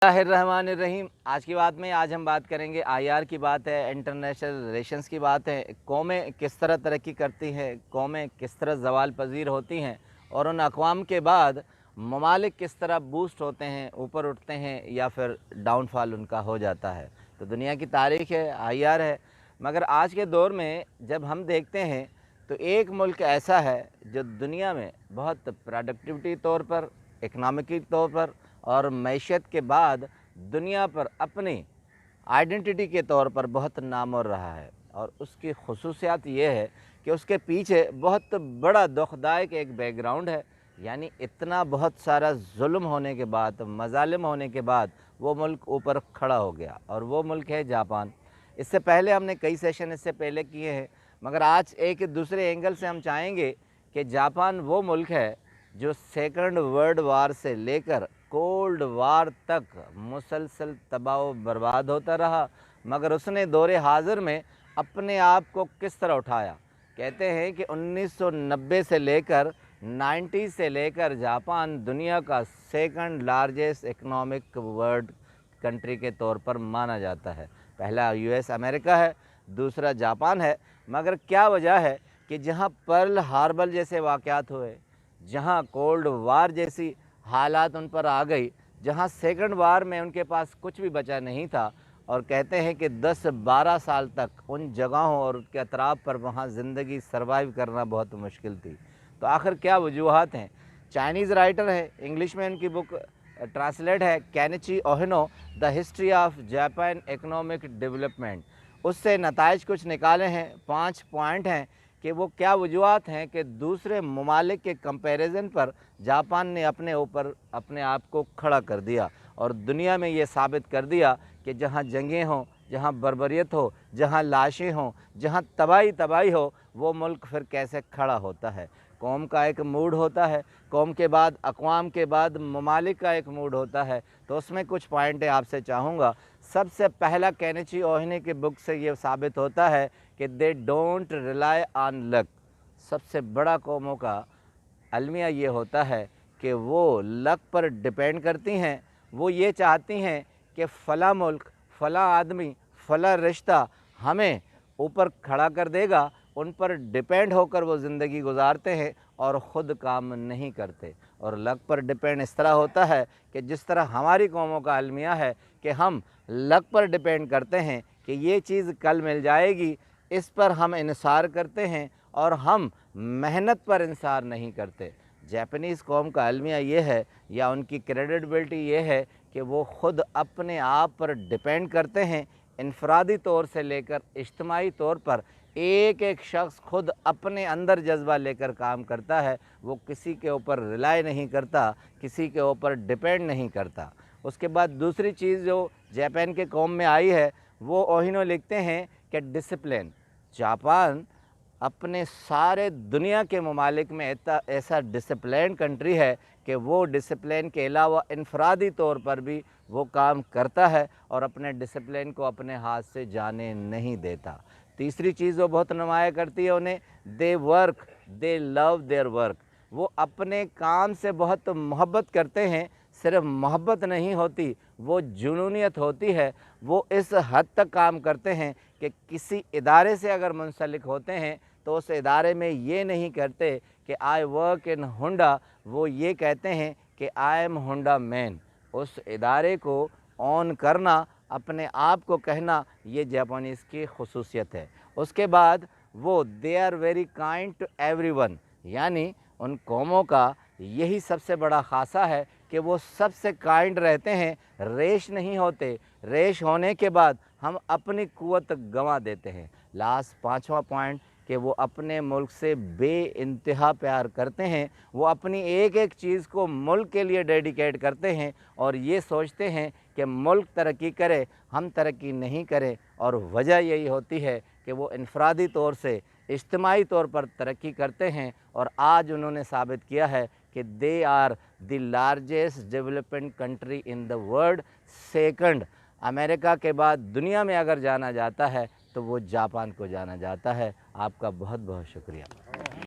बिस्मिल्लाहिर्रहमानिर्रहीम। आज की बात में आज हम बात करेंगे आईआर की बात है, इंटरनेशनल रिलेशंस की बात है। कौमें किस तरह तरक्की करती हैं, कौमें किस तरह ज़वाल पजीर होती हैं और उन अक़वाम के बाद ममालिक किस तरह बूस्ट होते हैं, ऊपर उठते हैं या फिर डाउनफॉल उनका हो जाता है। तो दुनिया की तारीख़ है, आईआर है। मगर आज के दौर में जब हम देखते हैं तो एक मुल्क ऐसा है जो दुनिया में बहुत प्रोडक्टिविटी तौर पर, इकनॉमिकी तौर पर और मैशत के बाद दुनिया पर अपनी आइडेंटिटी के तौर पर बहुत नामवर रहा है। और उसकी ख़ुसूसियत ये है कि उसके पीछे बहुत बड़ा दुखदायक एक बैकग्राउंड है। यानी इतना बहुत सारा जुल्म होने के बाद, मज़ालिम होने के बाद वो मुल्क ऊपर खड़ा हो गया, और वो मुल्क है जापान। इससे पहले हमने कई सेशन इससे पहले किए हैं, मगर आज एक दूसरे एंगल से हम चाहेंगे कि जापान वो मुल्क है जो सेकंड वर्ल्ड वार से लेकर कोल्ड वार तक मुसलसल तबाह बर्बाद होता रहा, मगर उसने दौरे हाज़िर में अपने आप को किस तरह उठाया। कहते हैं कि 1990 से लेकर 90 से लेकर जापान दुनिया का second largest economic world country के तौर पर माना जाता है। पहला यूएस अमेरिका है, दूसरा जापान है। मगर क्या वजह है कि जहाँ पर्ल हार्बर जैसे वाक़यात हुए, जहाँ कोल्ड वार जैसी हालात उन पर आ गई, जहाँ सेकंड वार में उनके पास कुछ भी बचा नहीं था, और कहते हैं कि 10-12 साल तक उन जगहों और उसके अतराफ़ पर वहाँ ज़िंदगी सर्वाइव करना बहुत मुश्किल थी। तो आखिर क्या वजूहात हैं? चाइनीज़ राइटर है, इंग्लिश में उनकी बुक ट्रांसलेट है, Kenichi Ohno, the history of Japan economic development. उससे नताइज कुछ निकाले हैं, 5 पॉइंट हैं कि वो क्या वजूहात हैं कि दूसरे ममालिक के कंपैरिजन पर जापान ने अपने ऊपर अपने आप को खड़ा कर दिया और दुनिया में ये साबित कर दिया कि जहाँ जंगें हों, जहाँ बर्बरियत हो, जहाँ लाशें हों, जहाँ तबाही हो, वो मुल्क फिर कैसे खड़ा होता है। कौम का एक मूड होता है, कौम के बाद अक़वाम के बाद ममालिक का एक मूड होता है। तो उसमें कुछ पॉइंटें आपसे चाहूँगा। सबसे पहला केनिची ओहिनो की बुक से ये साबित होता है कि they don't rely on luck. सबसे बड़ा कौमों का अलमिया ये होता है कि वो लक पर डिपेंड करती हैं। वो ये चाहती हैं कि फ़ला मुल्क, फ़ला आदमी, फ़ला रिश्ता हमें ऊपर खड़ा कर देगा। उन पर डिपेंड होकर वो ज़िंदगी गुजारते हैं और ख़ुद काम नहीं करते। और लक पर डिपेंड इस तरह होता है कि जिस तरह हमारी कौमों का अलमिया है कि हम लक पर डिपेंड करते हैं कि ये चीज़ कल मिल जाएगी, इस पर हम इन्सार करते हैं और हम मेहनत पर इन्सार नहीं करते। जापानीज़ कौम का अलमिया ये है, या उनकी क्रेडिबिलिटी ये है कि वो ख़ुद अपने आप पर डिपेंड करते हैं, इनफरादी तौर से लेकर इज्तिमाई तौर पर। एक एक शख्स खुद अपने अंदर जज्बा लेकर काम करता है, वो किसी के ऊपर रिलाई नहीं करता, किसी के ऊपर डिपेंड नहीं करता। उसके बाद दूसरी चीज़ जो जापान के कौम में आई है, वो ओहिनो लिखते हैं कि डिसिप्लिन। जापान अपने सारे दुनिया के ममालिक में ऐसा डिसिप्लिन कंट्री है कि वो डिसिप्लिन के अलावा इनफरादी तौर पर भी वो काम करता है और अपने डिसिप्लिन को अपने हाथ से जाने नहीं देता। तीसरी चीज़ वो बहुत नुमाया करती है उन्हें, they work, they love their work. वो अपने काम से बहुत मोहब्बत करते हैं। सिर्फ मोहब्बत नहीं होती, वो जुनूनियत होती है। वो इस हद तक काम करते हैं कि किसी इदारे से अगर मुंसलिक होते हैं तो उस इदारे में ये नहीं कहते कि आई वर्क इन होंडा, वो ये कहते हैं कि आई एम होंडा मैन। उस इदारे को ऑन करना, अपने आप को कहना, ये जापानीज़ की ख़ुसूसियत है। उसके बाद वो they are very kind to everyone, यानी उन कौमों का यही सबसे बड़ा ख़ासा है कि वो सबसे काइंड रहते हैं, रेश नहीं होते। रेश होने के बाद हम अपनी क़ुव्वत गंवा देते हैं। लास्ट 5वां पॉइंट कि वो अपने मुल्क से बेइंतहा प्यार करते हैं। वो अपनी एक एक चीज़ को मुल्क के लिए डेडिकेट करते हैं और ये सोचते हैं कि मुल्क तरक्की करे, हम तरक्की नहीं करें। और वजह यही होती है कि वो इनफरादी तौर से, इज्तिमाई तौर पर तरक्की करते हैं। और आज उन्होंने साबित किया है कि they are the largest development country in the world. Second America के बाद दुनिया में अगर जाना जाता है तो वो जापान को जाना जाता है। आपका बहुत बहुत शुक्रिया।